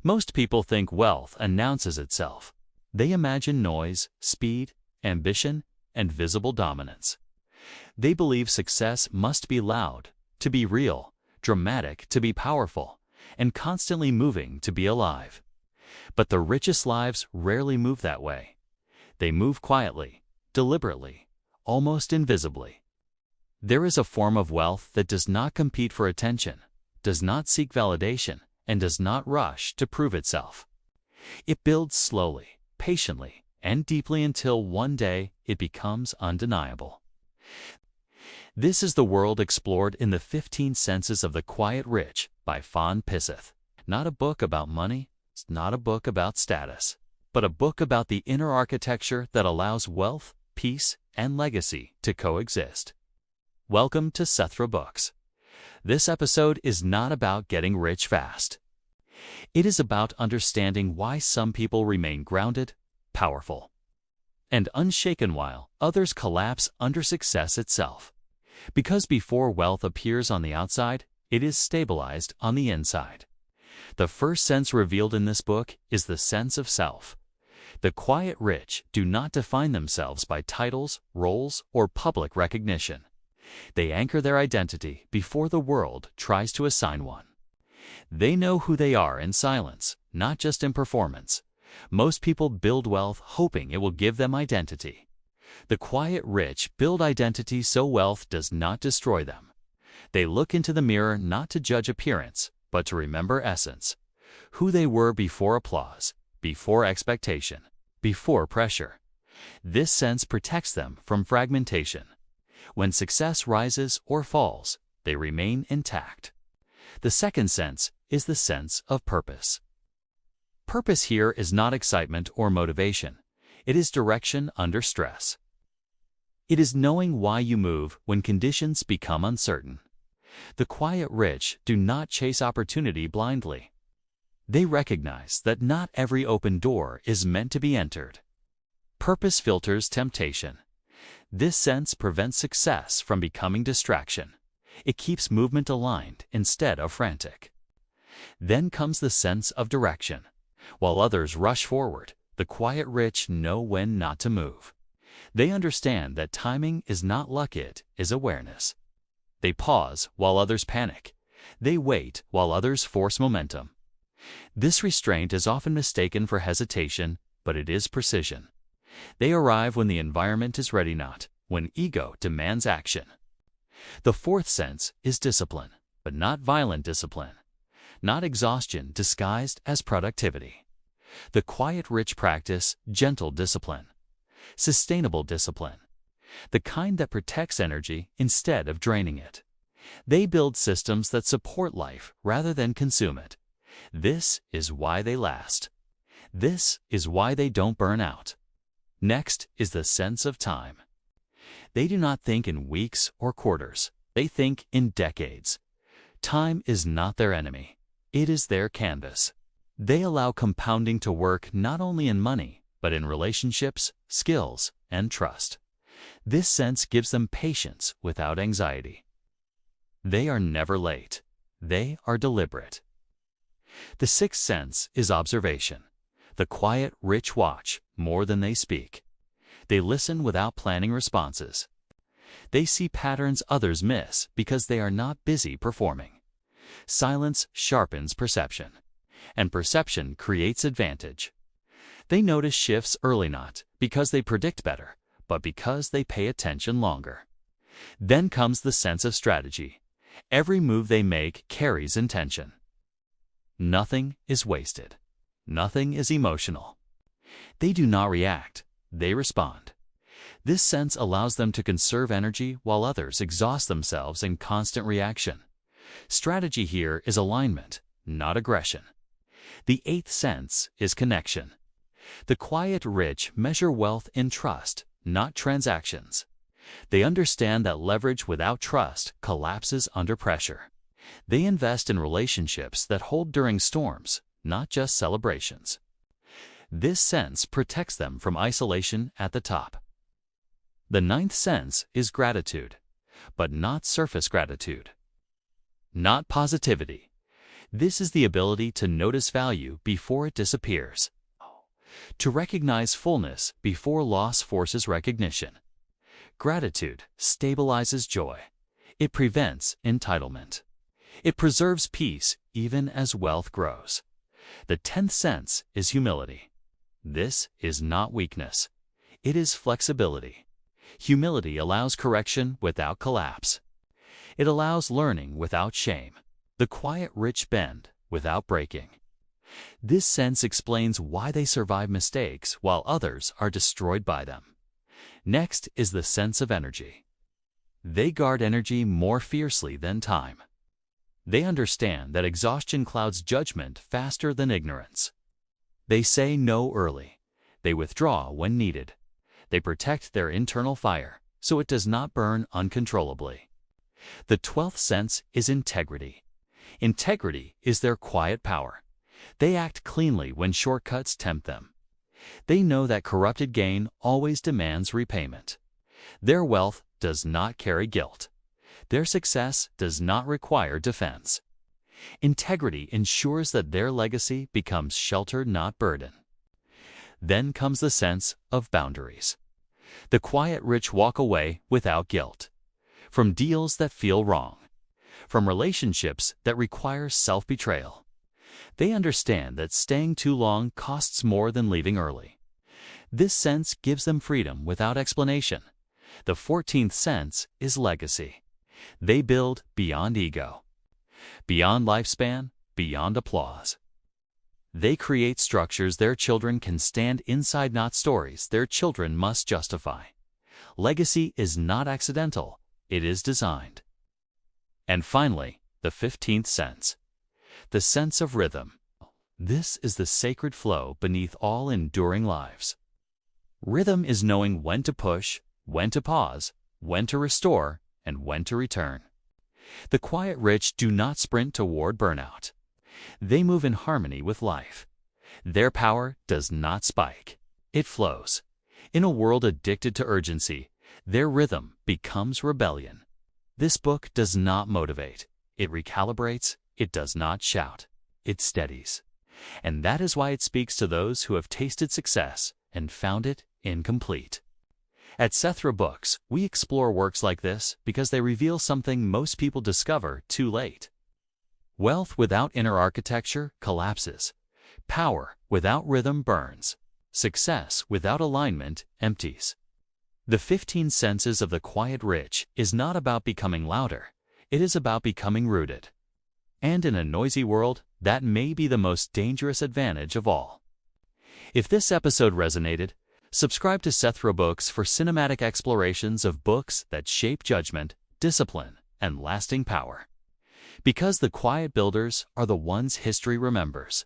Most people think wealth announces itself. They imagine noise, speed, ambition, and visible dominance. They believe success must be loud, to be real, dramatic, to be powerful, and constantly moving to be alive. But the richest lives rarely move that way. They move quietly, deliberately, almost invisibly. There is a form of wealth that does not compete for attention, does not seek validation, and does not rush to prove itself. It builds slowly, patiently, and deeply until one day it becomes undeniable. This is the world explored in The 15 Senses of the Quiet Rich by Von Piseth. Not a book about money, it's not a book about status, but a book about the inner architecture that allows wealth, peace, and legacy to coexist. Welcome to Sethtra Books. This episode is not about getting rich fast. It is about understanding why some people remain grounded, powerful, and unshaken while others collapse under success itself. Because before wealth appears on the outside, it is stabilized on the inside. The first sense revealed in this book is the sense of self. The quiet rich do not define themselves by titles, roles, or public recognition. They anchor their identity before the world tries to assign one. They know who they are in silence, not just in performance. Most people build wealth hoping it will give them identity. The quiet rich build identity so wealth does not destroy them. They look into the mirror not to judge appearance, but to remember essence. Who they were before applause, before expectation, before pressure. This sense protects them from fragmentation. When success rises or falls, they remain intact. The second sense is the sense of purpose. Purpose here is not excitement or motivation. It is direction under stress. It is knowing why you move when conditions become uncertain. The quiet rich do not chase opportunity blindly. They recognize that not every open door is meant to be entered. Purpose filters temptation. This sense prevents success from becoming distraction. It keeps movement aligned instead of frantic. Then comes the sense of direction. While others rush forward, the quiet rich know when not to move. They understand that timing is not luck, it is awareness. They pause while others panic. They wait while others force momentum. This restraint is often mistaken for hesitation, but it is precision. They arrive when the environment is ready, not when ego demands action. The fourth sense is discipline, but not violent discipline. Not exhaustion disguised as productivity. The quiet rich practice gentle discipline, sustainable discipline, the kind that protects energy instead of draining it. They build systems that support life rather than consume it. This is why they last. This is why they don't burn out. Next is the sense of time. They do not think in weeks or quarters. They think in decades. Time is not their enemy. It is their canvas. They allow compounding to work not only in money, but in relationships, skills, and trust. This sense gives them patience without anxiety. They are never late. They are deliberate. The sixth sense is observation. The quiet rich watch more than they speak. They listen without planning responses. They see patterns others miss because they are not busy performing. Silence sharpens perception, and perception creates advantage. They notice shifts early not because they predict better, but because they pay attention longer. Then comes the sense of strategy. Every move they make carries intention. Nothing is wasted. Nothing is emotional. They do not react. They respond. This sense allows them to conserve energy while others exhaust themselves in constant reaction. Strategy here is alignment, not aggression. The eighth sense is connection. The quiet rich measure wealth in trust, not transactions. They understand that leverage without trust collapses under pressure. They invest in relationships that hold during storms, not just celebrations. This sense protects them from isolation at the top. The ninth sense is gratitude, but not surface gratitude. Not positivity. This is the ability to notice value before it disappears, to recognize fullness before loss forces recognition. Gratitude stabilizes joy. It prevents entitlement. It preserves peace even as wealth grows. The 10th sense is humility. This is not weakness. It is flexibility. Humility allows correction without collapse. It allows learning without shame. The quiet rich bend without breaking. This sense explains why they survive mistakes while others are destroyed by them. Next is the sense of energy. They guard energy more fiercely than time. They understand that exhaustion clouds judgment faster than ignorance. They say no early. They withdraw when needed. They protect their internal fire so it does not burn uncontrollably. The 12th sense is integrity. Integrity is their quiet power. They act cleanly when shortcuts tempt them. They know that corrupted gain always demands repayment. Their wealth does not carry guilt. Their success does not require defense. Integrity ensures that their legacy becomes shelter, not burden. Then comes the sense of boundaries. The quiet rich walk away without guilt. From deals that feel wrong. From relationships that require self-betrayal. They understand that staying too long costs more than leaving early. This sense gives them freedom without explanation. The 14th sense is legacy. They build beyond ego, beyond lifespan, beyond applause. They create structures their children can stand inside, not stories their children must justify. Legacy is not accidental, it is designed. And finally, the 15th sense. The sense of rhythm. This is the sacred flow beneath all enduring lives. Rhythm is knowing when to push, when to pause, when to restore, and when to return. The quiet rich do not sprint toward burnout. They move in harmony with life. Their power does not spike. It flows. In a world addicted to urgency, their rhythm becomes rebellion. This book does not motivate. It recalibrates. It does not shout. It steadies. And that is why it speaks to those who have tasted success and found it incomplete. At Sethtra Books, we explore works like this because they reveal something most people discover too late. Wealth without inner architecture collapses. Power without rhythm burns. Success without alignment empties. The 15 senses of the quiet rich is not about becoming louder. It is about becoming rooted. And in a noisy world, that may be the most dangerous advantage of all. If this episode resonated, subscribe to Sethtra Books for cinematic explorations of books that shape judgment, discipline, and lasting power. Because the quiet builders are the ones history remembers.